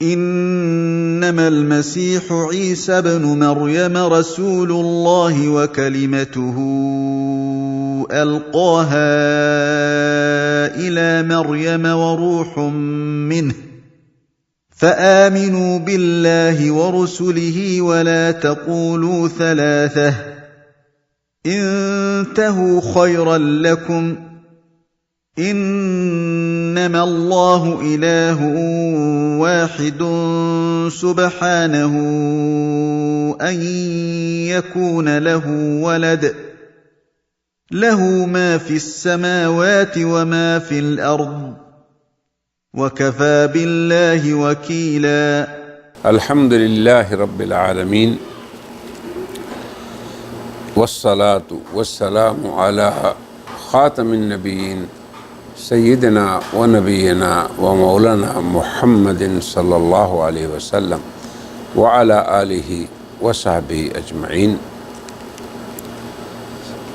انما المسيح عيسى ابن مريم رسول الله وكلمته القاها الى مريم وروح منه فآمنوا بالله ورسله ولا تقولوا ثلاثة انتهوا خيرا لكم انما الله اله واحد سبحانه ان يكون له ولد له ما في السماوات وما في الارض وكفى بالله وكيلا. الحمد لله رب العالمين والصلاة والسلام على خاتم النبيين سيدنا ونبينا ومولانا محمد صلى الله عليه وسلم وعلى آله وصحبه أجمعين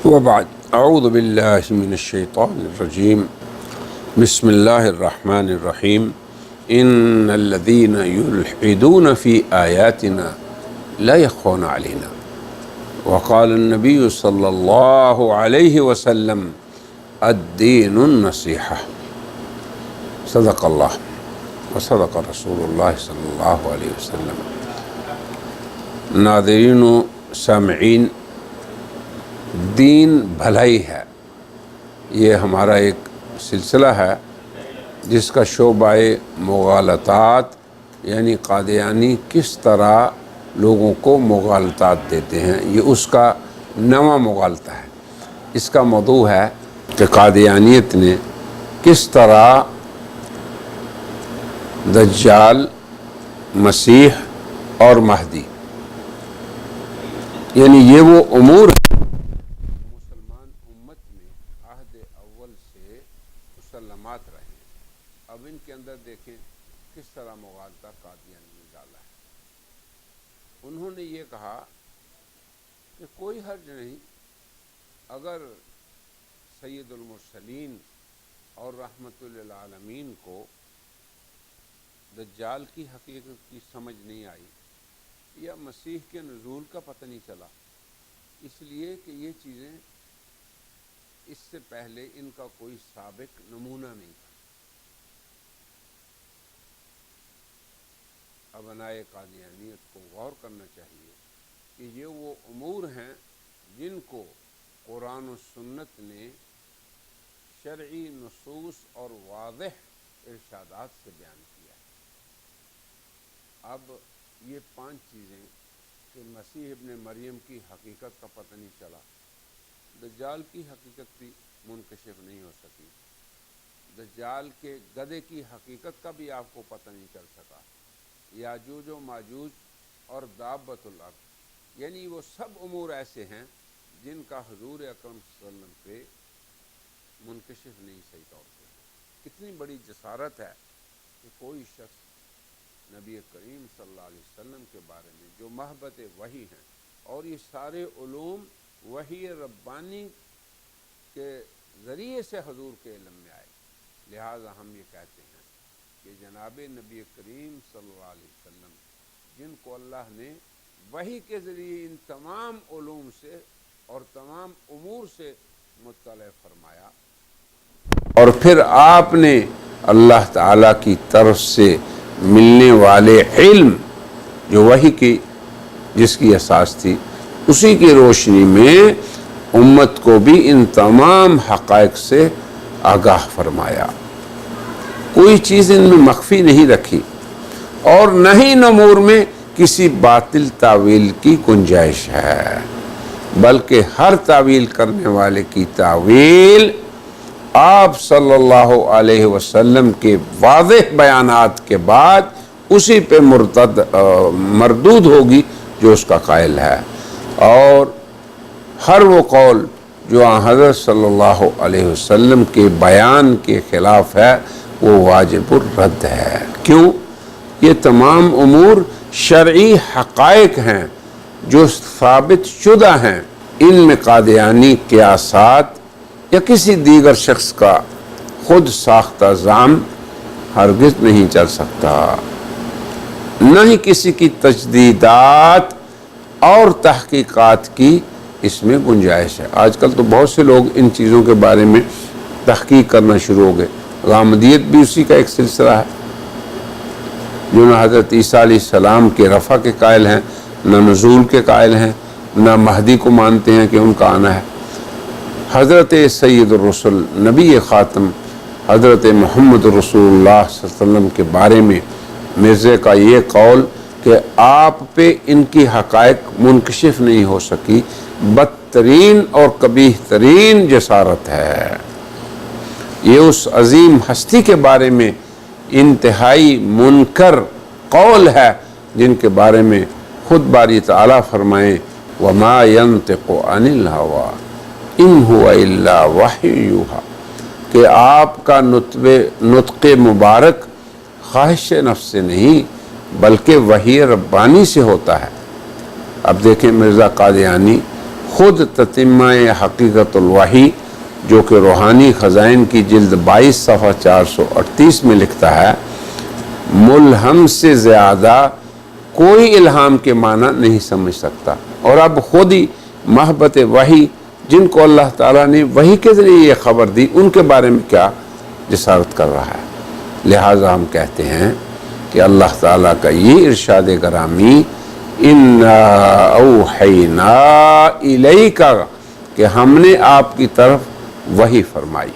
وبعد. أعوذ بالله من الشيطان الرجيم. بسم الله الرحمن الرحيم. إن الذين يلحدون في آياتنا لا يخفون علينا وقال النبي صلى الله عليه وسلم الدين النصيحة. صدق الله وصدق رسول الله صلی اللہ علیہ وسلم. ناظرین و سامعین، دین بھلائی ہے، یہ ہمارا ایک سلسلہ ہے جس کا شعبہ مغالطات، یعنی قادیانی کس طرح لوگوں کو مغالطات دیتے ہیں، یہ اس کا نواں مغالطہ ہے. اس کا موضوع ہے کہ قادیانیت نے کس طرح دجال، مسیح اور مہدی، یعنی یہ وہ امور مسلمان امت میں عہد اول سے مسلمات رہے ہیں. اب ان کے اندر دیکھیں کس طرح مغالطہ قادیانی نے ڈالا ہے. انہوں نے یہ کہا کہ کوئی حرج نہیں اگر سید المرسلین اور رحمت للعالمین کو دجال کی حقیقت کی سمجھ نہیں آئی یا مسیح کے نزول کا پتہ نہیں چلا، اس لیے کہ یہ چیزیں اس سے پہلے ان کا کوئی سابق نمونہ نہیں تھا. ابنائے قادیانیت کو غور کرنا چاہیے کہ یہ وہ امور ہیں جن کو قرآن و سنت نے شرعی نصوص اور واضح ارشادات سے بیان کیا ہے. اب یہ 5 چیزیں کہ مسیح ابن مریم کی حقیقت کا پتہ نہیں چلا، دجال کی حقیقت بھی منکشف نہیں ہو سکی، دجال کے گدھے کی حقیقت کا بھی آپ کو پتہ نہیں چل سکا، یاجوج و ماجوج اور دابۃ الارض، یعنی وہ سب امور ایسے ہیں جن کا حضور اکرم صلی اللہ علیہ وسلم پہ منکشف نہیں صحیح طور پہ. کتنی بڑی جسارت ہے کہ کوئی شخص نبی کریم صلی اللہ علیہ وسلم کے بارے میں جو محبت وحی ہیں اور یہ سارے علوم وحی ربانی کے ذریعے سے حضور کے علم میں آئے، لہٰذا ہم یہ کہتے ہیں کہ جناب نبی کریم صلی اللہ علیہ وسلم جن کو اللہ نے وحی کے ذریعے ان تمام علوم سے اور تمام امور سے مطلع فرمایا، اور پھر آپ نے اللہ تعالیٰ کی طرف سے ملنے والے علم جو وحی کی جس کی اساس تھی، اسی کی روشنی میں امت کو بھی ان تمام حقائق سے آگاہ فرمایا. کوئی چیز ان میں مخفی نہیں رکھی اور نہ ہی ان امور میں کسی باطل تعویل کی گنجائش ہے، بلکہ ہر تعویل کرنے والے کی تعویل آپ صلی اللہ علیہ وسلم کے واضح بیانات کے بعد اسی پہ مردود ہوگی جو اس کا قائل ہے، اور ہر وہ قول جو حضرت صلی اللہ علیہ وسلم کے بیان کے خلاف ہے وہ واجب الرد ہے. کیوں؟ یہ تمام امور شرعی حقائق ہیں جو ثابت شدہ ہیں، ان میں قادیانی قیاسات یا کسی دیگر شخص کا خود ساختہ زعم ہرگز نہیں چل سکتا. نہ ہی کسی کی تجدیدات اور تحقیقات کی اس میں گنجائش ہے۔ آج کل تو بہت سے لوگ ان چیزوں کے بارے میں تحقیق کرنا شروع ہو گئے۔ غامدیت بھی اسی کا ایک سلسلہ ہے، جو نہ حضرت عیسیٰ علیہ السلام کے رفع کے قائل ہیں، نہ نزول کے قائل ہیں، نہ مہدی کو مانتے ہیں کہ ان کا آنا ہے۔ حضرت سید الرسل، نبی خاتم حضرت محمد رسول اللہ صلی اللہ علیہ وسلم کے بارے میں مرزا کا یہ قول کہ آپ پہ ان کی حقائق منکشف نہیں ہو سکی، بدترین اور قبیح ترین جسارت ہے۔ یہ اس عظیم ہستی کے بارے میں انتہائی منکر قول ہے جن کے بارے میں خود باری تعالیٰ فرمائیں وَمَا يَنطِقُ عَنِ الْهَوَىٰ إِنْ هُوَ إِلَّا وَحْيٌ يُوحَىٰ کہ آپ کا نطق مبارک خواہش نفس سے نہیں بلکہ وحی ربانی سے ہوتا ہے۔ اب دیکھیں مرزا قادیانی خود تتمہ حقیقت الوحی جو کہ روحانی خزائن کی جلد 22 صفحہ 438 میں لکھتا ہے، ملہم سے زیادہ کوئی الہام کے معنی نہیں سمجھ سکتا۔ اور اب خود ہی محبت وحی جن کو اللہ تعالیٰ نے وحی کے ذریعے یہ خبر دی، ان کے بارے میں کیا جسارت کر رہا ہے۔ لہٰذا ہم کہتے ہیں کہ اللہ تعالیٰ کا یہ ارشاد گرامی اِنَّا أَوْحَيْنَا إِلَيْكَ کہ ہم نے آپ کی طرف وحی فرمائی،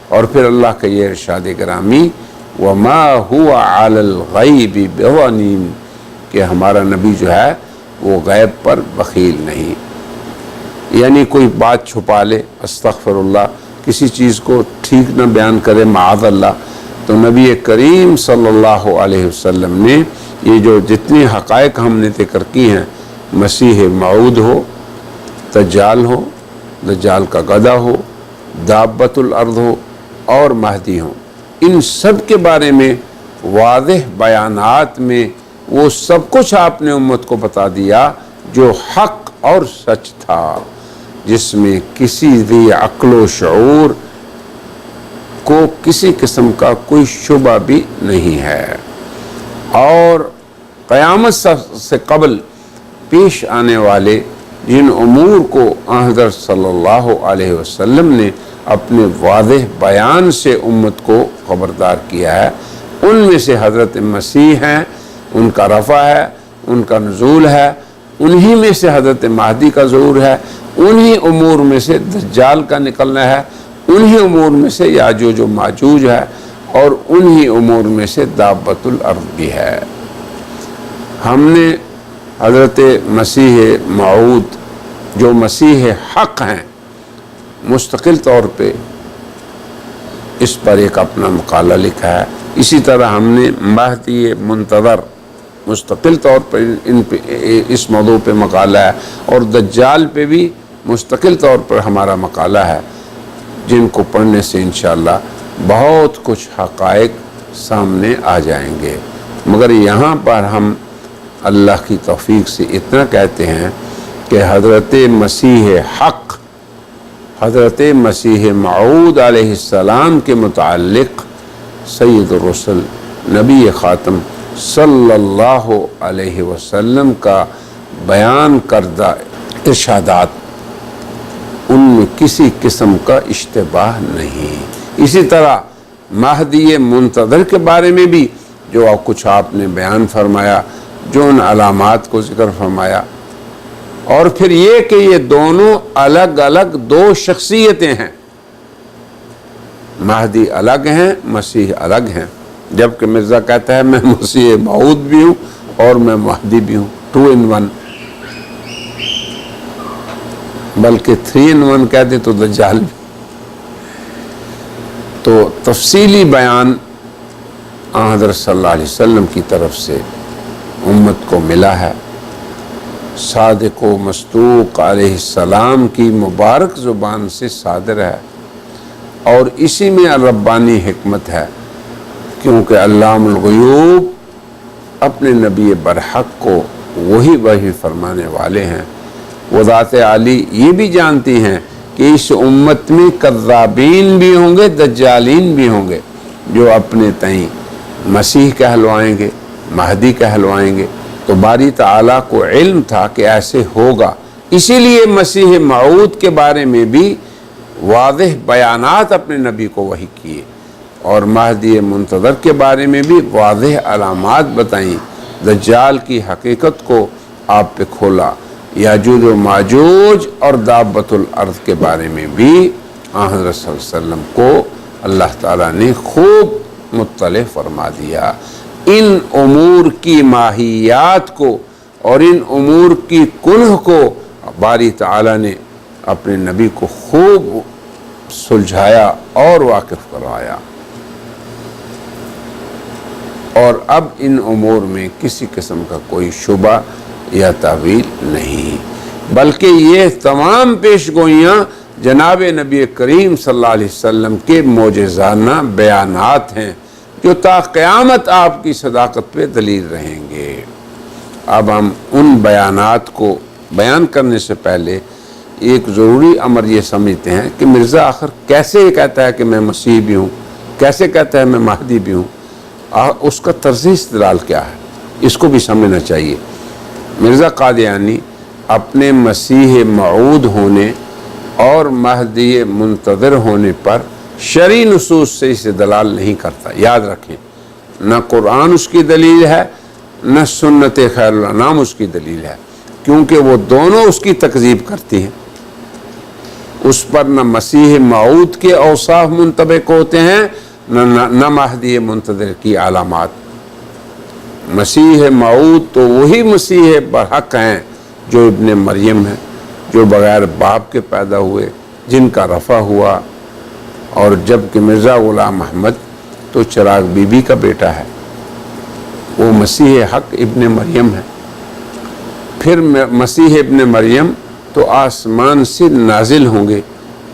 اور پھر اللہ کا یہ ارشاد گرامی وَمَا هُوَ عَلَى الْغَيْبِ بِضَنِينٍ کہ ہمارا نبی جو ہے وہ غیب پر بخیل نہیں، یعنی کوئی بات چھپا لے، استغفر اللہ، کسی چیز کو ٹھیک نہ بیان کرے معاذ اللہ، تو نبی کریم صلی اللہ علیہ وسلم نے یہ جو جتنی حقائق ہم نے ذکر کی ہیں، مسیح موعود ہو، دجال ہو، دجال کا گدھا ہو، دابت الارض ہو اور مہدی ہو، ان سب کے بارے میں واضح بیانات میں وہ سب کچھ آپ نے امت کو بتا دیا جو حق اور سچ تھا، جس میں کسی ذی عقل و شعور کو کسی قسم کا کوئی شبہ بھی نہیں ہے۔ اور قیامت سے قبل پیش آنے والے جن امور کو حضرت صلی اللہ علیہ وسلم نے اپنے واضح بیان سے امت کو خبردار کیا ہے، ان میں سے حضرت مسیح ہیں، ان کا رفع ہے، ان کا نزول ہے، انہی میں سے حضرت مہدی کا ظہور ہے، انہی امور میں سے دجال کا نکلنا ہے، انہی امور میں سے یاجوج و ماجوج ہے، اور انہی امور میں سے دابت الارض بھی ہے۔ ہم نے حضرت مسیح موعود جو مسیح حق ہیں مستقل طور پہ اس پر ایک اپنا مقالہ لکھا ہے، اسی طرح ہم نے مہدی منتظر مستقل طور پر اس موضوع پہ مقالہ ہے، اور دجال پہ بھی مستقل طور پر ہمارا مقالہ ہے، جن کو پڑھنے سے انشاءاللہ بہت کچھ حقائق سامنے آ جائیں گے۔ مگر یہاں پر ہم اللہ کی توفیق سے اتنا کہتے ہیں کہ حضرت مسیح حق، حضرت مسیح موعود علیہ السلام کے متعلق سید الرسل نبی خاتم صلی اللہ علیہ وسلم کا بیان کردہ ارشادات، ان میں کسی قسم کا اشتباہ نہیں۔ اسی طرح مہدی منتظر کے بارے میں بھی جو کچھ آپ نے بیان فرمایا، جو ان علامات کو ذکر فرمایا، اور پھر یہ کہ یہ دونوں الگ الگ دو شخصیتیں ہیں، مہدی الگ ہیں، مسیح الگ ہیں، جبکہ مرزا کہتا ہے میں مسیح موعود بھی ہوں اور میں مہدی بھی ہوں، 2 in 1، بلکہ 3 in 1 کہتے تو دجال بھی۔ تو تفصیلی بیان حضرت صلی اللہ علیہ وسلم کی طرف سے امت کو ملا ہے، صادق و مصدوق علیہ السلام کی مبارک زبان سے صادر ہے، اور اسی میں ربانی حکمت ہے، کیونکہ علام الغیوب اپنے نبی برحق کو وہی فرمانے والے ہیں۔ وہ ذات عالی یہ بھی جانتی ہیں کہ اس امت میں کذابین بھی ہوں گے، دجالین بھی ہوں گے، جو اپنے تئیں مسیح کہلوائیں گے، مہدی کہلوائیں گے۔ تو باری تعالیٰ کو علم تھا کہ ایسے ہوگا، اسی لیے مسیح موعود کے بارے میں بھی واضح بیانات اپنے نبی کو وحی کیے، اور مہدی منتظر کے بارے میں بھی واضح علامات بتائیں، دجال کی حقیقت کو آپ پہ کھولا، یاجوج و ماجوج اور دابۃ الارض کے بارے میں بھی حضرت صلی اللہ علیہ وسلم کو اللہ تعالیٰ نے خوب مطلع فرما دیا۔ ان امور کی ماہیات کو اور ان امور کی کنہ کو باری تعالیٰ نے اپنے نبی کو خوب سلجھایا اور واقف کروایا، اور اب ان امور میں کسی قسم کا کوئی شبہ یا تعویل نہیں، بلکہ یہ تمام پیش گوئیاں جناب نبی کریم صلی اللہ علیہ وسلم کے معجزانہ بیانات ہیں جو تا قیامت آپ کی صداقت پہ دلیل رہیں گے۔ اب ہم ان بیانات کو بیان کرنے سے پہلے ایک ضروری امر یہ سمجھتے ہیں کہ مرزا آخر کیسے یہ کہتا ہے کہ میں مسیح بھی ہوں، کیسے کہتا ہے میں مہدی بھی ہوں، اس کا طرز استدلال کیا ہے، اس کو بھی سمجھنا چاہیے۔ مرزا قادیانی اپنے مسیح موعود ہونے اور مہدی منتظر ہونے پر شرعی نصوص سے استدلال نہیں کرتا، یاد رکھیں، نہ قرآن اس کی دلیل ہے نہ سنت خیر الانام اس کی دلیل ہے، کیونکہ وہ دونوں اس کی تکذیب کرتی ہیں۔ اس پر نہ مسیح موعود کے اوصاف منطبق ہوتے ہیں نہ مہدی منتظر کی علامات۔ مسیح موعود تو وہی مسیح برحق ہیں جو ابن مریم ہیں، جو بغیر باپ کے پیدا ہوئے، جن کا رفع ہوا، اور جبکہ مرزا غلام احمد تو چراغ بی بی کا بیٹا ہے، وہ مسیح حق ابن مریم ہے۔ پھر مسیح ابن مریم تو آسمان سے نازل ہوں گے،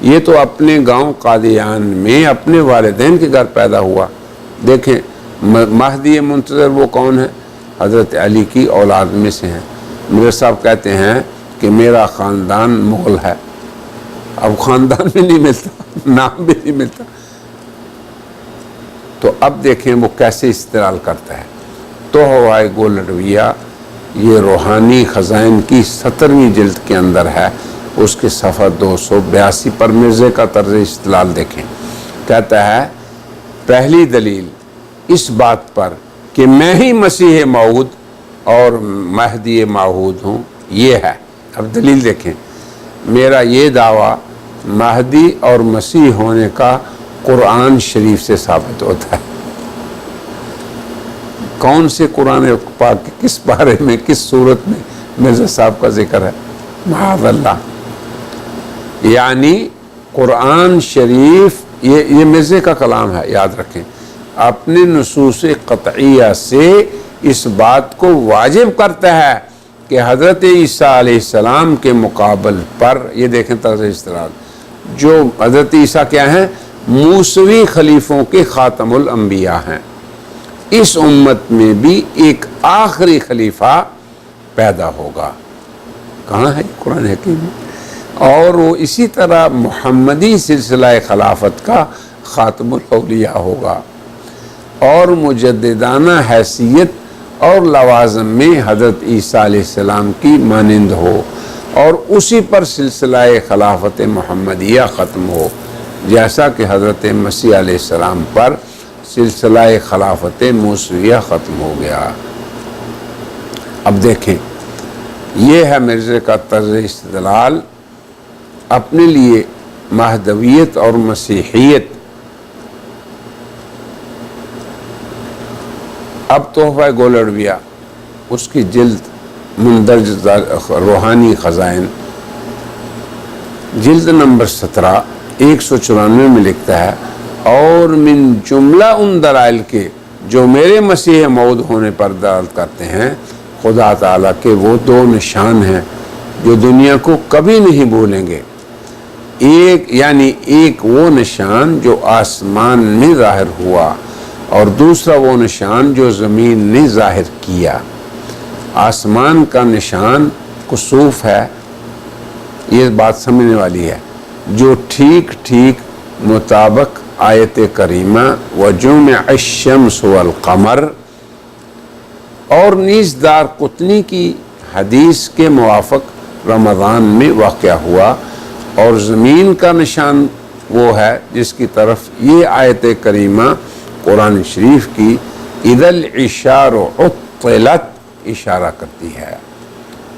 یہ تو اپنے گاؤں قادیان میں اپنے والدین کے گھر پیدا ہوا۔ دیکھیں مہدی منتظر وہ کون ہے؟ حضرت علی کی اولاد میں سے ہیں۔ میرے صاحب کہتے ہیں کہ میرا خاندان مغل ہے، اب خاندان بھی نہیں ملتا، نام بھی نہیں ملتا، تو اب دیکھیں وہ کیسے استدلال کرتا ہے۔ تو ہوائے گولڈویہ یہ روحانی خزائن کی 17ویں جلد کے اندر ہے، اس کے صفحہ 282 پر مرزے کا طرز استدلال دیکھیں۔ کہتا ہے پہلی دلیل اس بات پر کہ میں ہی مسیح موعود اور مہدی موعود ہوں یہ ہے۔ اب دلیل دیکھیں، میرا یہ دعویٰ مہدی اور مسیح ہونے کا قرآن شریف سے ثابت ہوتا ہے۔ کون سے قرآن پاک کس بارے میں کس صورت میں مرزا صاحب کا ذکر ہے؟ معاذ اللہ، یعنی قرآن شریف یہ مرزے کا کلام ہے، یاد رکھیں، اپنے نصوص قطعیہ سے اس بات کو واجب کرتا ہے کہ حضرت عیسیٰ علیہ السلام کے مقابل پر، یہ دیکھیں طرز استدلال، جو حضرت عیسیٰ کیا ہیں؟ موسوی خلیفوں کے خاتم الانبیاء ہیں۔ اس امت میں بھی ایک آخری خلیفہ پیدا ہوگا، کہاں ہے قرآن حکیم میں؟ اور وہ اسی طرح محمدی سلسلہ خلافت کا خاتم الاولیاء ہوگا، اور مجددانہ حیثیت اور لوازم میں حضرت عیسیٰ علیہ السلام کی مانند ہو، اور اسی پر سلسلہ خلافت محمدیہ ختم ہو، جیسا کہ حضرت مسیح علیہ السلام پر سلسلہ خلافت موسویہ ختم ہو گیا۔ اب دیکھیں، یہ ہے مرزے کا طرز استدلال اپنے لیے مہدویت اور مسیحیت۔ اب تحفہ گولڈویہ اس کی جلد مندرج روحانی خزائن، جلد نمبر 17 194 میں لکھتا ہے، اور من جملہ ان دلائل کے جو میرے مسیح موعود ہونے پر دلالت کرتے ہیں، خدا تعالیٰ کے وہ 2 نشان ہیں جو دنیا کو کبھی نہیں بھولیں گے۔ ایک وہ نشان جو آسمان میں ظاہر ہوا، اور دوسرا وہ نشان جو زمین نے ظاہر کیا۔ آسمان کا نشان کسوف ہے، یہ بات سمجھنے والی ہے، جو ٹھیک مطابق آیت کریمہ وجمع الشمس والقمر اور نیز دار قطنی کی حدیث کے موافق رمضان میں واقع ہوا، اور زمین کا نشان وہ ہے جس کی طرف یہ آیت کریمہ قرآن شریف کی اذا العشار عطلت اشارہ کرتی ہے،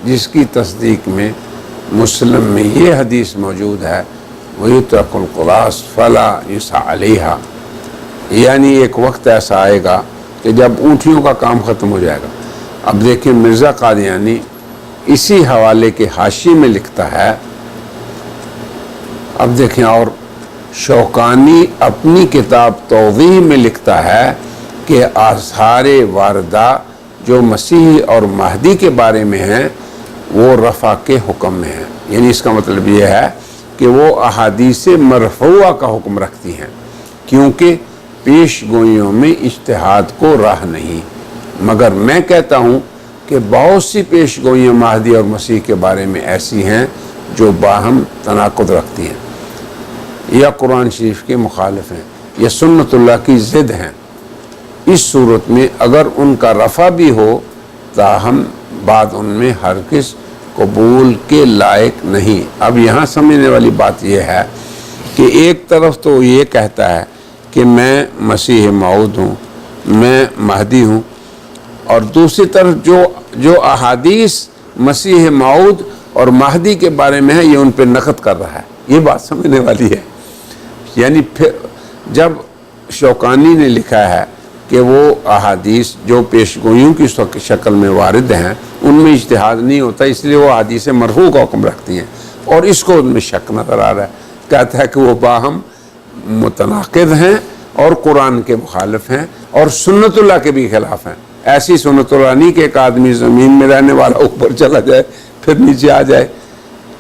جس کی تصدیق میں مسلم میں یہ حدیث موجود ہے وَيُتْرَكُ الْقُرَاص فَلَا يُسْعَى عَلَيْهَا، یعنی ایک وقت ایسا آئے گا کہ جب اونٹیوں کا کام ختم ہو جائے گا۔ اب دیکھیں مرزا قادیانی اسی حوالے کے حاشیے میں لکھتا ہے، اب دیکھیں، اور شوکانی اپنی کتاب توضیح میں لکھتا ہے کہ آثار واردہ جو مسیح اور مہدی کے بارے میں ہیں وہ رفع کے حکم میں ہیں، یعنی اس کا مطلب یہ ہے کہ وہ احادیث مرفوعہ کا حکم رکھتی ہیں، کیونکہ پیش گوئیوں میں اجتہاد کو راہ نہیں، مگر میں کہتا ہوں کہ بہت سی پیش گوئیاں مہدی اور مسیح کے بارے میں ایسی ہیں جو باہم تناقض رکھتی ہیں، یا قرآن شریف کے مخالف ہیں، یا سنت اللہ کی ضد ہیں۔ اس صورت میں اگر ان کا رفع بھی ہو تاہم بات ان میں ہرگز قبول کے لائق نہیں۔ اب یہاں سمجھنے والی بات یہ ہے کہ ایک طرف تو یہ کہتا ہے کہ میں مسیح موعود ہوں، میں مہدی ہوں، اور دوسری طرف جو احادیث مسیح موعود اور مہدی کے بارے میں ہے یہ ان پہ نقد کر رہا ہے۔ یہ بات سمجھنے والی ہے، یعنی پھر جب شوکانی نے لکھا ہے کہ وہ احادیث جو پیش گوئیوں کی شکل میں وارد ہیں ان میں اجتہاد نہیں ہوتا، اس لیے وہ احادیث مرفوع کا حکم رکھتی ہیں، اور اس کو ان میں شک نظر آ رہا ہے، کہتا ہے کہ وہ باہم متناقض ہیں اور قرآن کے مخالف ہیں اور سنت اللہ کے بھی خلاف ہیں۔ ایسی سنت اللہ نہیں کہ ایک آدمی زمین میں رہنے والا اوپر چلا جائے پھر نیچے آ جائے،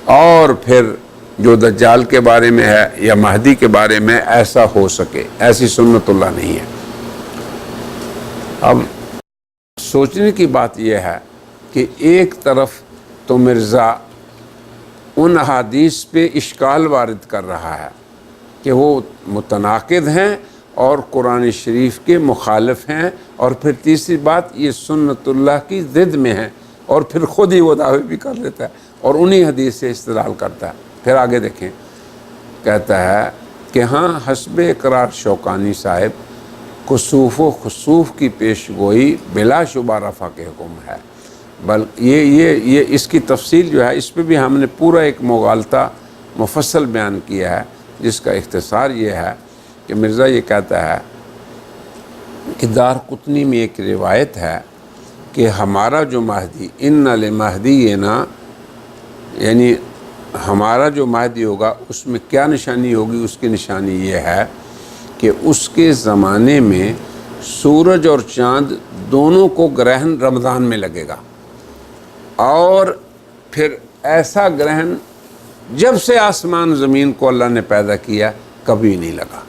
اور پھر جو دجال کے بارے میں ہے یا مہدی کے بارے میں ایسا ہو سکے، ایسی سنت اللہ نہیں ہے۔ اب سوچنے کی بات یہ ہے کہ ایک طرف تو مرزا ان احادیث پہ اشکال وارد کر رہا ہے کہ وہ متناقض ہیں اور قرآن شریف کے مخالف ہیں، اور پھر تیسری بات یہ سنت اللہ کی ضد میں ہیں، اور پھر خود ہی وہ دعوے بھی کر لیتا ہے اور انہی حدیث سے استدلال کرتا ہے۔ پھر آگے دیکھیں، کہتا ہے کہ ہاں حسب اقرار شوکانی صاحب کسوف و خسوف کی پیش گوئی بلا شبہ رفع کے حکم ہے، بلکہ یہ اس کی تفصیل جو ہے اس پہ بھی ہم نے پورا ایک مغالطہ مفصل بیان کیا ہے، جس کا اختصار یہ ہے کہ مرزا یہ کہتا ہے کہ دار قطنی میں ایک روایت ہے کہ ہمارا جو مہدی ان لمہدینا، یعنی ہمارا جو مہدی ہوگا اس میں کیا نشانی ہوگی؟ اس کی نشانی یہ ہے کہ اس کے زمانے میں سورج اور چاند دونوں کو گرہن رمضان میں لگے گا، اور پھر ایسا گرہن جب سے آسمان زمین کو اللہ نے پیدا کیا کبھی نہیں لگا۔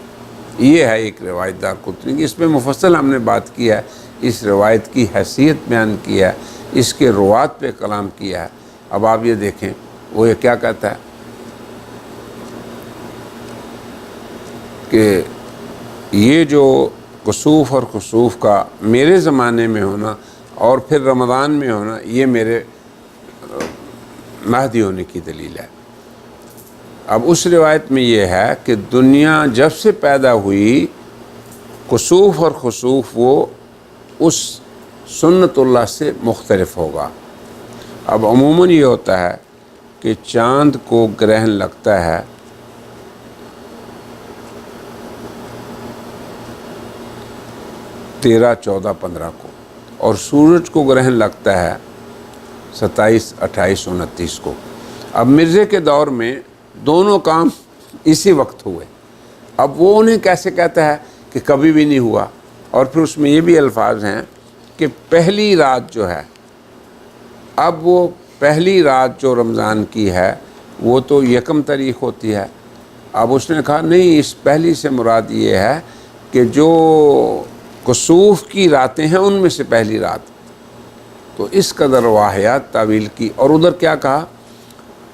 یہ ہے ایک روایت دار قطنی کی، اس پہ مفصل ہم نے بات کی ہے، اس روایت کی حیثیت بیان کی ہے، اس کے روات پہ کلام کیا ہے۔ اب آپ یہ دیکھیں وہ یہ کیا کہتا ہے کہ یہ جو کسوف اور خسوف کا میرے زمانے میں ہونا اور پھر رمضان میں ہونا یہ میرے مہدی ہونے کی دلیل ہے۔ اب اس روایت میں یہ ہے کہ دنیا جب سے پیدا ہوئی کسوف اور خسوف وہ اس سنت اللہ سے مختلف ہوگا۔ اب عموماً یہ ہوتا ہے کہ چاند کو گرہن لگتا ہے 13, 14, 15 کو، اور سورج کو گرہن لگتا ہے 27, 28, 29 کو۔ اب مرزے کے دور میں دونوں کام اسی وقت ہوئے، اب وہ انہیں کیسے کہتا ہے کہ کبھی بھی نہیں ہوا؟ اور پھر اس میں یہ بھی الفاظ ہیں کہ پہلی رات جو ہے، اب وہ پہلی رات جو رمضان کی ہے وہ تو 1 تاریخ ہوتی ہے۔ اب اس نے کہا نہیں، اس پہلی سے مراد یہ ہے کہ جو کسوف کی راتیں ہیں ان میں سے پہلی رات، تو اس قدر واحیات تعویل کی۔ اور ادھر کیا کہا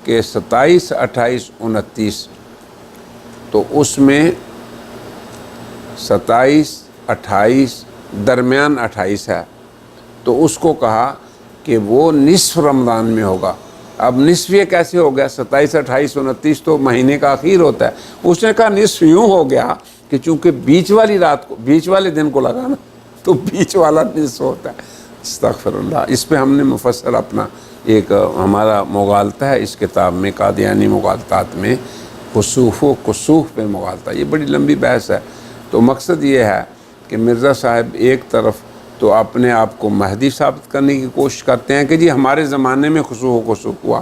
کہ 27, 28, 29، تو اس میں 27, 28 درمیان 28 ہے، تو اس کو کہا کہ وہ نصف رمضان میں ہوگا۔ اب نصف یہ کیسے ہو گیا؟ 27 28 29 تو مہینے کا آخر ہوتا ہے۔ اس نے کہا نصف یوں ہو گیا کہ چونکہ بیچ والی رات کو، بیچ والے دن کو لگانا تو بیچ والا نصف ہوتا ہے۔ استغفر اللہ۔ اس پہ ہم نے مفصل اپنا ایک ہمارا مغالطہ ہے اس کتاب میں، قادیانی مغالطات میں، خسوف و کسوف پہ مغالطہ۔ یہ بڑی لمبی بحث ہے۔ تو مقصد یہ ہے کہ مرزا صاحب ایک طرف تو اپنے آپ کو مہدی ثابت کرنے کی کوشش کرتے ہیں کہ جی ہمارے زمانے میں خسوف و کسوف ہوا،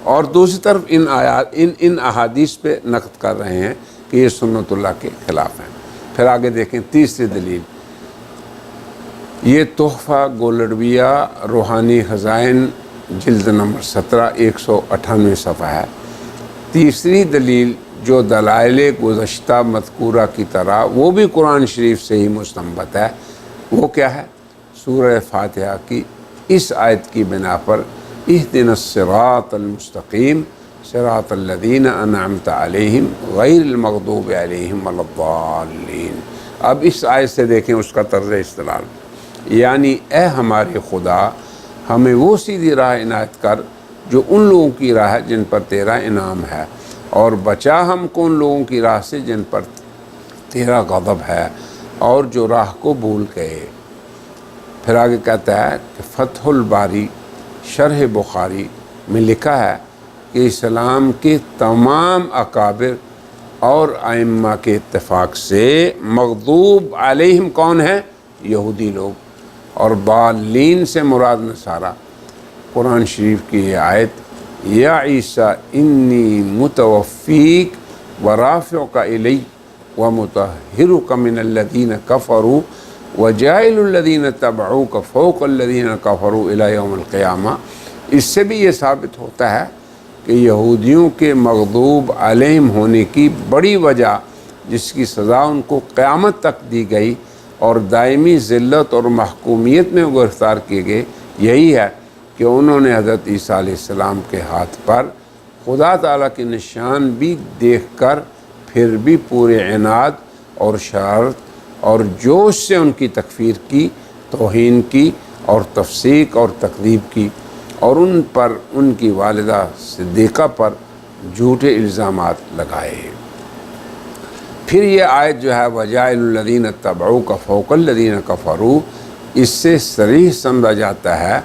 اور دوسری طرف ان احادیث پہ نقد کر رہے ہیں کہ یہ سنت اللہ کے خلاف ہیں۔ پھر آگے دیکھیں تیسری دلیل، یہ تحفہ گولڑویہ روحانی خزائن جلد نمبر 17 198 صفحہ ہے۔ تیسری دلیل جو دلائل گزشتہ مذکورہ کی طرح وہ بھی قرآن شریف سے ہی مستنبت ہے، وہ کیا ہے؟ سورہ فاتحہ کی اس آیت کی بنا پر اہدنا الصراط المستقیم صراط الذین انعمت علیہم غیر المغضوب علیہم ولا الضالین۔ اب اس آیت سے دیکھیں اس کا طرز استدلال، یعنی اے ہمارے خدا ہمیں وہ سیدھی راہ عنایت کر جو ان لوگوں کی راہ ہے جن پر تیرا انعام ہے، اور بچا ہم کو ان لوگوں کی راہ سے جن پر تیرا غضب ہے اور جو راہ کو بھول گئے۔ پھر آگے کہتا ہے کہ فتح الباری شرح بخاری میں لکھا ہے کہ اسلام کے تمام اکابر اور ائمہ کے اتفاق سے مغضوب علیہم کون ہیں؟ یہودی لوگ، اور ضالین سے مراد نصارہ۔ قرآن شریف کی یہ آیت یا عیسیٰ انی متوفیک ورافعک الی ومطہرک من الذین کفروا وجاعل الذین اتبعوک فوق الذین کفروا الی یوم القیامہ۔ اس سے بھی یہ ثابت ہوتا ہے کہ یہودیوں کے مغضوب علیہم ہونے کی بڑی وجہ جس کی سزا ان کو قیامت تک دی گئی اور دائمی ذلت اور محکومیت میں گرفتار کیے گئے، یہی ہے کہ انہوں نے حضرت عیسیٰ علیہ السلام کے ہاتھ پر خدا تعالیٰ کے نشان بھی دیکھ کر پھر بھی پورے عناد اور شرارت اور جوش سے ان کی تکفیر کی، توہین کی اور تفسیق اور تکذیب کی، اور ان پر ان کی والدہ صدیقہ پر جھوٹے الزامات لگائے۔ پھر یہ آیت جو ہے وجاعل الذین اتبعوک فوق الذین کفروا، اس سے صریح سمجھا جاتا ہے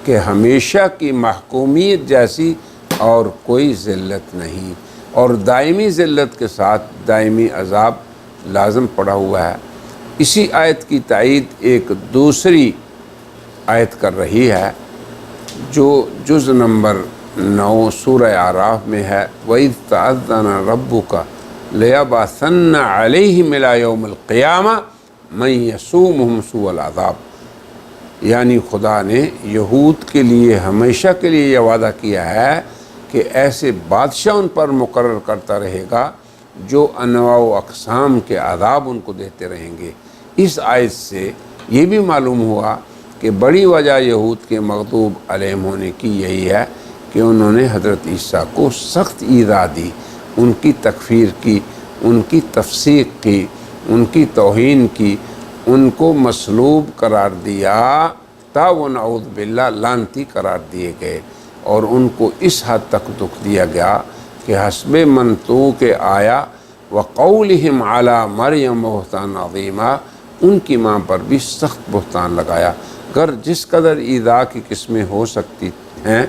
کہ ہمیشہ کی محکومیت جیسی اور کوئی ذلت نہیں، اور دائمی ذلت کے ساتھ دائمی عذاب لازم پڑا ہوا ہے۔ اسی آیت کی تائید ایک دوسری آیت کر رہی ہے جو جز نمبر 9 سورہ اعراف میں ہے وَإِذْ تَأَذَّنَ رَبُّكَ لَيَبْعَثَنَّ عَلَيْهِمْ إِلَى يَوْمِ الْقِيَامَةِ مَن يَسُومُهُمْ سُوءَ الْعَذَابِ، یعنی خدا نے یہود کے لیے ہمیشہ کے لیے یہ وعدہ کیا ہے کہ ایسے بادشاہ ان پر مقرر کرتا رہے گا جو انواع و اقسام کے عذاب ان کو دیتے رہیں گے۔ اس آیت سے یہ بھی معلوم ہوا کہ بڑی وجہ یہود کے مغضوب علیہم ہونے کی یہی ہے کہ انہوں نے حضرت عیسیٰ کو سخت ایذا دی، ان کی تکفیر کی، ان کی تفسیق کی، ان کی توہین کی، ان کو مصلوب قرار دیا تا وہ نعوذ باللہ لعنتی قرار دیے گئے، اور ان کو اس حد تک دکھ دیا گیا کہ حسب منطوق آیا وقولہم علی مریم بہتان عظیمہ، ان کی ماں پر بھی سخت بہتان لگایا۔ گر جس قدر ایذا کی قسمیں ہو سکتی ہیں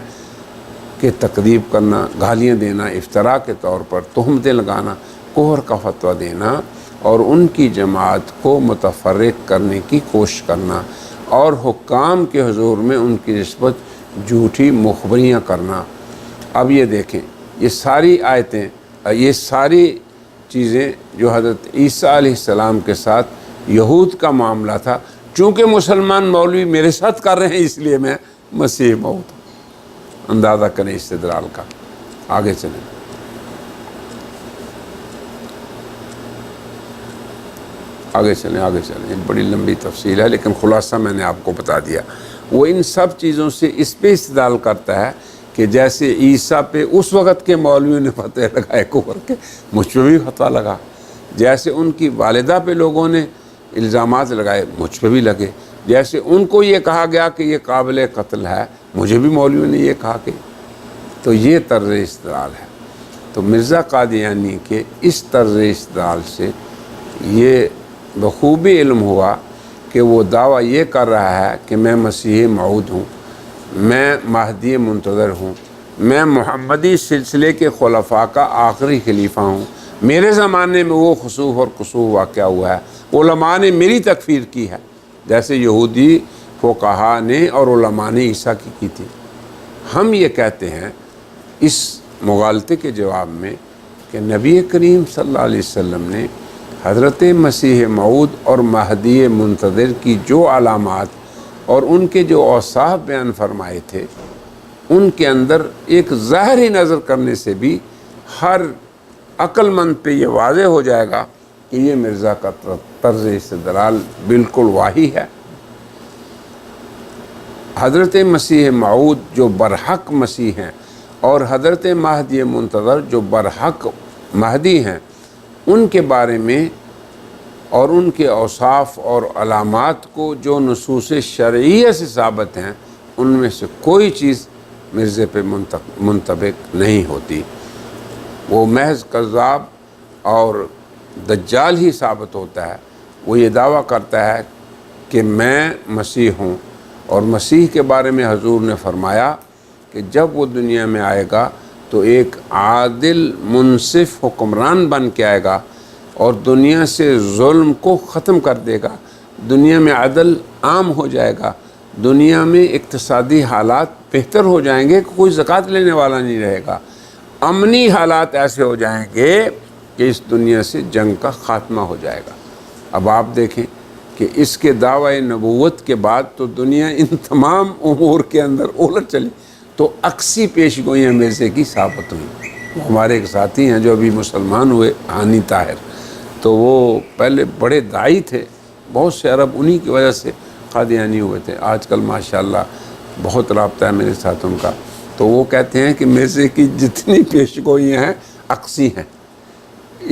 کہ تکذیب کرنا، گالیاں دینا، افتراء کے طور پر تہمتیں لگانا، کفر کا فتویٰ دینا، اور ان کی جماعت کو متفرق کرنے کی کوشش کرنا، اور حکام کے حضور میں ان کی نسبت جھوٹی مخبریاں کرنا۔ اب یہ دیکھیں، یہ ساری آیتیں، یہ ساری چیزیں جو حضرت عیسیٰ علیہ السلام کے ساتھ یہود کا معاملہ تھا، چونکہ مسلمان مولوی میرے ساتھ کر رہے ہیں اس لیے میں مسیح موعود ہوں۔ اندازہ کریں استدلال کا۔ آگے چلیں، آگے چلیں، بڑی لمبی تفصیل ہے لیکن خلاصہ میں نے آپ کو بتا دیا۔ وہ ان سب چیزوں سے اس پہ استدلال کرتا ہے کہ جیسے عیسیٰ پہ اس وقت کے مولویوں نے فتوے لگائے کفر کے، مجھ پہ بھی فتویٰ لگا، جیسے ان کی والدہ پہ لوگوں نے الزامات لگائے مجھ پہ بھی لگے، جیسے ان کو یہ کہا گیا کہ یہ قابل قتل ہے، مجھے بھی مولویوں نے یہ کہا کہ، تو یہ طرز استدلال ہے۔ تو مرزا قادیانی کے اس طرز استدلال سے یہ بخوبی علم ہوا کہ وہ دعویٰ یہ کر رہا ہے کہ میں مسیح موعود ہوں، میں مہدی منتظر ہوں، میں محمدی سلسلے کے خلفاء کا آخری خلیفہ ہوں، میرے زمانے میں وہ خسوف اور کسوف واقعہ ہوا ہے، علماء نے میری تکفیر کی ہے، جیسے یہودی فقہا نے اور علماء نے عیسیٰ کی تھی۔ ہم یہ کہتے ہیں اس مغالطے کے جواب میں کہ نبی کریم صلی اللہ علیہ وسلم نے حضرت مسیح موعود اور مہدی منتظر کی جو علامات اور ان کے جو اوصاف بیان فرمائے تھے، ان کے اندر ایک ظاہری نظر کرنے سے بھی ہر عقل مند پہ یہ واضح ہو جائے گا کہ یہ مرزا کا طرز استدلال بالکل واہی ہے۔ حضرت مسیح موعود جو برحق مسیح ہیں اور حضرت مہدی منتظر جو برحق مہدی ہیں، ان کے بارے میں اور ان کے اوصاف اور علامات کو جو نصوص شرعیہ سے ثابت ہیں، ان میں سے کوئی چیز مرزے پہ منطبق نہیں ہوتی۔ وہ محض کذاب اور دجال ہی ثابت ہوتا ہے۔ وہ یہ دعویٰ کرتا ہے کہ میں مسیح ہوں، اور مسیح کے بارے میں حضور نے فرمایا کہ جب وہ دنیا میں آئے گا تو ایک عادل منصف حکمران بن کے آئے گا اور دنیا سے ظلم کو ختم کر دے گا، دنیا میں عدل عام ہو جائے گا، دنیا میں اقتصادی حالات بہتر ہو جائیں گے کہ کوئی زکوٰۃ لینے والا نہیں رہے گا، امنی حالات ایسے ہو جائیں گے کہ اس دنیا سے جنگ کا خاتمہ ہو جائے گا۔ اب آپ دیکھیں کہ اس کے دعوی نبوت کے بعد تو دنیا ان تمام امور کے اندر الٹ چلی، تو عکسی پیشگوئیاں مرزے کی ثابت ہوئیں۔ ہمارے ایک ساتھی ہیں جو ابھی مسلمان ہوئے، ہانی طاہر، تو وہ پہلے بڑے داعی تھے، بہت سے عرب انہی کی وجہ سے قادیانی ہوئے تھے، آج کل ماشاءاللہ بہت رابطہ ہے میرے ساتھ ان کا۔ تو وہ کہتے ہیں کہ مرزے کی جتنی پیشگوئیاں ہیں عکسی ہیں،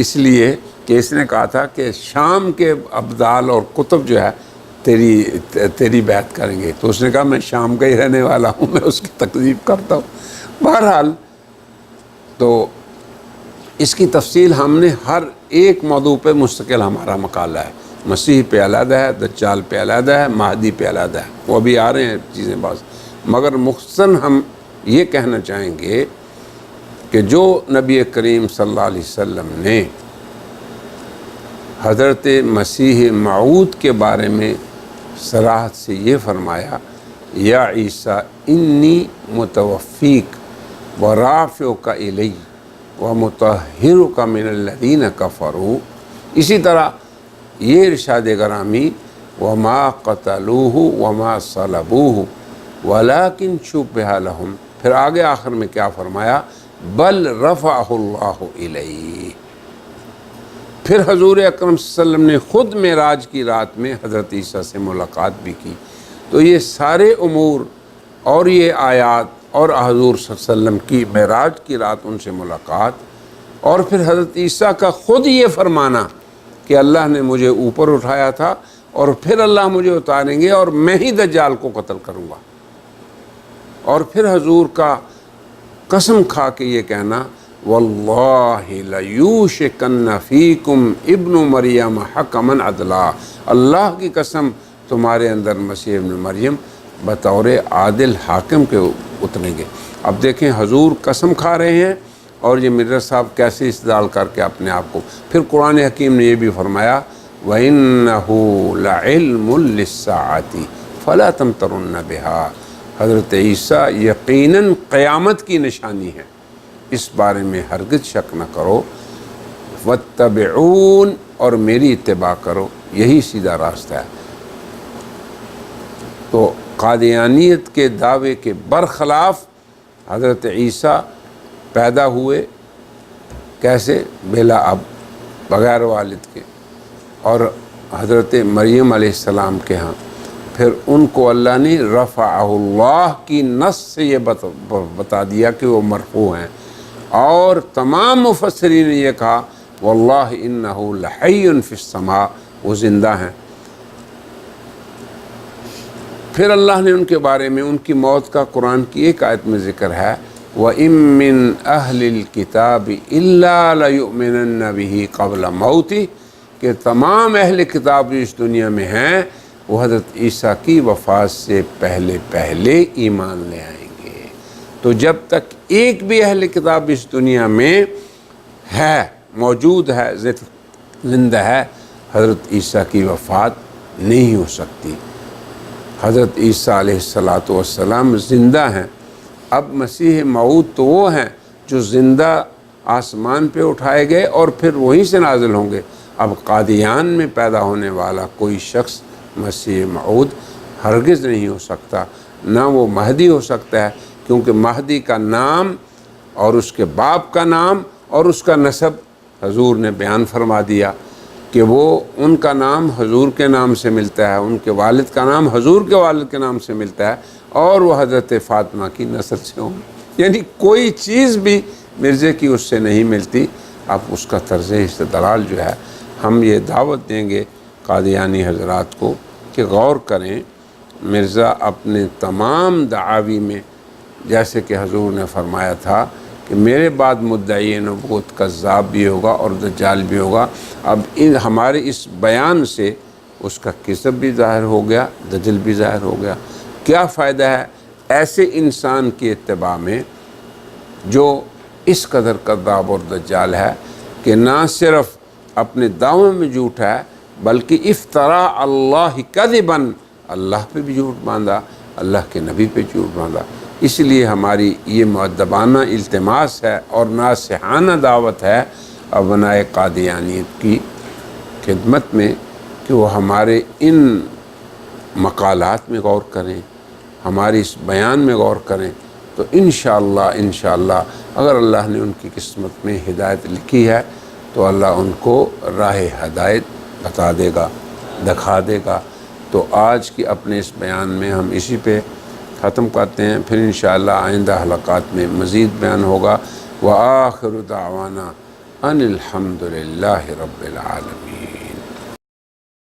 اس لیے کہ اس نے کہا تھا کہ شام کے ابدال اور کتب جو ہے تیری بیعت کریں گے، تو اس نے کہا میں شام کا ہی رہنے والا ہوں، میں اس کی تکذیب کرتا ہوں۔ بہرحال تو اس کی تفصیل ہم نے ہر ایک موضوع پہ مستقل ہمارا مقالہ ہے، مسیح پہ علیحدہ ہے، دجال پہ علیحدہ ہے، مہدی پہ علیحدہ ہے، وہ ابھی آ رہے ہیں چیزیں بعض، مگر مختصراً ہم یہ کہنا چاہیں گے کہ جو نبی کریم صلی اللہ علیہ وسلم نے حضرت مسیح موعود کے بارے میں صراحت سے یہ فرمایا، یا عیسیٰ انی متوفیک ورافعک الی ومطہرک من الذین کفروا، اسی طرح یہ ارشاد گرامی وما قتلوہ وما صلبوہ ولکن شبہ لہم، پھر آگے آخر میں کیا فرمایا، بل رفعہ اللہ الیہ۔ پھر حضور اکرم صلی اللہ علیہ وسلم نے خود معراج کی رات میں حضرت عیسیٰ سے ملاقات بھی کی۔ تو یہ سارے امور اور یہ آیات اور حضور صلی اللہ علیہ وسلم کی معراج کی رات ان سے ملاقات، اور پھر حضرت عیسیٰ کا خود یہ فرمانا کہ اللہ نے مجھے اوپر اٹھایا تھا اور پھر اللہ مجھے اتاریں گے اور میں ہی دجال کو قتل کروں گا، اور پھر حضور کا قسم کھا کے یہ کہنا واللہ لیوشکن فیکم ابن مریم حکما عدلا، اللہ کی قسم تمہارے اندر مسیح ابن مریم بطور عادل حاکم کے اتریں گے۔ اب دیکھیں حضور قسم کھا رہے ہیں اور یہ مرزا صاحب کیسے استدلال کر کے اپنے آپ کو، پھر قرآن حکیم نے یہ بھی فرمایا وَإِنَّهُ لَعِلْمٌ لِلسَّاعَةِ فَلَا تَمْتَرُنَّ بِهَا، حضرت عیسیٰ یقیناً قیامت کی نشانی ہے، اس بارے میں ہرگز شک نہ کرو، وَاتَّبِعُونَ، اور میری اتباع کرو، یہی سیدھا راستہ ہے۔ تو قادیانیت کے دعوے کے برخلاف حضرت عیسیٰ پیدا ہوئے کیسے، بلا اب، بغیر والد کے، اور حضرت مریم علیہ السلام کے ہاں پھر ان کو اللہ نے رفعہ اللہ کی نص سے یہ بتا دیا کہ وہ مرفوع ہیں، اور تمام مفسرین نے یہ کہا واللہ انہ لحی فی السماء، وہ زندہ ہیں۔ پھر اللہ نے ان کے بارے میں ان کی موت کا قرآن کی ایک آیت میں ذکر ہے، وَإِن مِّنْ أَهْلِ الْكِتَابِ إِلَّا لَيُؤْمِنَنَّ بِهِ قَبْلَ مَوْتِهِ، کہ تمام اہل کتاب جو اس دنیا میں ہیں وہ حضرت عیسیٰ کی وفات سے پہلے ایمان لے آئیں گے۔ تو جب تک ایک بھی اہل کتاب اس دنیا میں ہے، موجود ہے، زندہ ہے، حضرت عیسیٰ کی وفات نہیں ہو سکتی۔ حضرت عیسیٰ علیہ السلام زندہ ہیں۔ اب مسیح موعود تو وہ ہیں جو زندہ آسمان پہ اٹھائے گئے اور پھر وہیں سے نازل ہوں گے۔ اب قادیان میں پیدا ہونے والا کوئی شخص مسیح موعود ہرگز نہیں ہو سکتا، نہ وہ مہدی ہو سکتا ہے، کیونکہ مہدی کا نام اور اس کے باپ کا نام اور اس کا نسب حضور نے بیان فرما دیا کہ وہ ان کا نام حضور کے نام سے ملتا ہے، ان کے والد کا نام حضور کے والد کے نام سے ملتا ہے، اور وہ حضرت فاطمہ کی نسل سے ہوں۔ یعنی کوئی چیز بھی مرزے کی اس سے نہیں ملتی۔ اب اس کا طرز استدلال جو ہے، ہم یہ دعوت دیں گے قادیانی حضرات کو کہ غور کریں۔ مرزا اپنے تمام دعاوی میں، جیسے کہ حضور نے فرمایا تھا کہ میرے بعد مدعی نبوت کذاب بھی ہوگا اور دجال بھی ہوگا، اب ہمارے اس بیان سے اس کا کذب بھی ظاہر ہو گیا، دجل بھی ظاہر ہو گیا۔ کیا فائدہ ہے ایسے انسان کی اتباع میں جو اس قدر کذاب اور دجال ہے کہ نہ صرف اپنے دعووں میں جھوٹ ہے بلکہ افترا اللہ کذباً، اللہ پہ بھی جھوٹ باندھا، اللہ کے نبی پہ جھوٹ باندھا۔ اس لیے ہماری یہ مؤدبانہ التماس ہے اور ناصحانہ دعوت ہے ابنائے قادیانیت کی خدمت میں کہ وہ ہمارے ان مقالات میں غور کریں، ہماری اس بیان میں غور کریں، تو انشاءاللہ اگر اللہ نے ان کی قسمت میں ہدایت لکھی ہے تو اللہ ان کو راہ ہدایت بتا دے گا، دکھا دے گا۔ تو آج کی اپنے اس بیان میں ہم اسی پہ ختم کرتے ہیں، پھر انشاءاللہ آئندہ حلقات میں مزید بیان ہوگا۔ وآخر دعوانا ان الحمد للہ رب العالمین۔